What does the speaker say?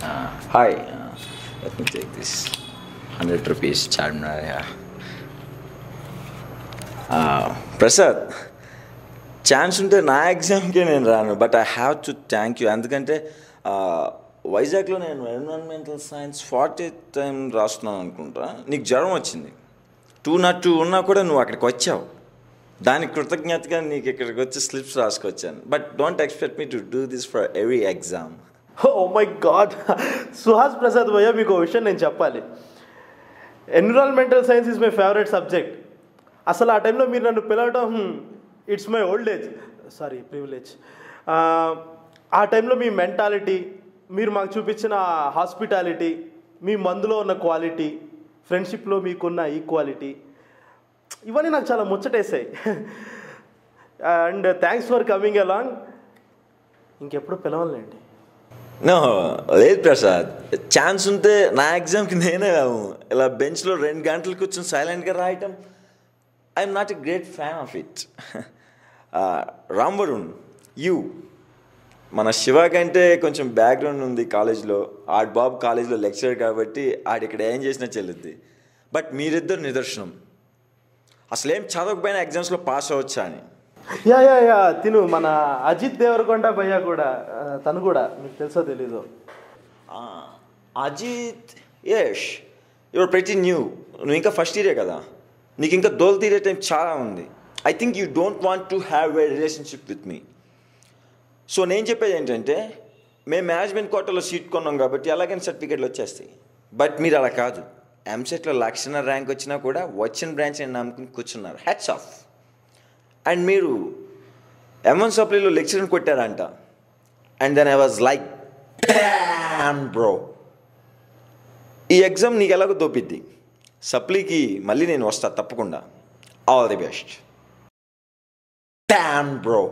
Hi, let me take this 100 rupees Charminar. Yeah. Prasad, chance ఉంటే నా ఎగ్జామ్కే నేను రాను, but I have to thank you. ఎందుకంటే వైజాగ్లో నేను ఎన్విరాన్మెంటల్ సైన్స్ 40th టైం రాస్తున్నాను అనుకుంటా. నీకు జ్వరం వచ్చింది, 202 ఉన్నా కూడా నువ్వు అక్కడికి వచ్చావు. దానికి కృతజ్ఞతగా నీకు ఇక్కడికి వచ్చి స్లిప్స్ రాసుకొచ్చాను. But don't expect me to do this for every exam. Oh my god, Suhas Prasad భయ్య, మీకు ఒక విషయం నేను చెప్పాలి. Environmental science is my favourite subject. అసలు ఆ టైంలో మీరు నన్ను పిలవటం it's my old age, sorry privilege. ఆ టైంలో మీ మెంటాలిటీ, మీరు మాకు చూపించిన హాస్పిటాలిటీ, మీ మందులో ఉన్న క్వాలిటీ, ఫ్రెండ్షిప్లో మీకున్న ఈక్వాలిటీ, ఇవన్నీ నాకు చాలా ముచ్చటేసాయి. And thanks for coming along. ఇంకెప్పుడు పిలవాలండి. నో లేదు ప్రసాద్, ఛాన్స్ ఉంటే నా ఎగ్జామ్కి నేనే ఇలా బెంచ్లో 2 గంటలు కూర్చొని సైలెంట్గా రాయటం, I'm not a great fan of it. Ram Varun, you మన శివ కంటే కొంచెం బ్యాక్గ్రౌండ్ ఉంది కాలేజ్లో. ఆడి బాబు కాలేజ్లో లెక్చరర్ కాబట్టి ఆడిక్కడ ఏం చేసినా చెల్లుద్ది. బట్ మీరిద్దరు నిదర్శనం. అసలేం చదవకపోయినా ఎగ్జామ్స్లో పాస్ అవ్వచ్చా అని. యా యా యా తిను మన అజిత్ దేవరకొండ భయ్య కూడా, తను కూడా మీకు తెలుసో తెలీదు. Ajith, Yash your pretty new. నువ్వు ఇంకా ఫస్ట్ ఇయరే కదా, నీకు ఇంకా దోలు తీరే టైం చాలా ఉంది. I think you don't want to have a relationship with me. So నేను చెప్పేది ఏంటంటే, మేము మేనేజ్మెంట్ కోటాలో సీట్ కొన్నాం కాబట్టి ఎలాగైనా సర్టిఫికేట్లు వచ్చేస్తాయి. బట్ మీరు అలా కాదు. ఎంసెట్లో 1,00,000 ర్యాంక్ వచ్చినా కూడా వచ్చిన బ్రాంచ్ నేను నమ్ముకుని కూర్చున్నారు. Hats off. అండ్ మీరు M1 సప్లీలో లెక్చర్ని కొట్టారంట. And then I was like damn bro, ఈ ఎగ్జామ్ నీకు ఎలాగో దోపిద్ది. సప్లీకి మళ్ళీ నేను వస్తా తప్పకుండా. All the best. Damn bro.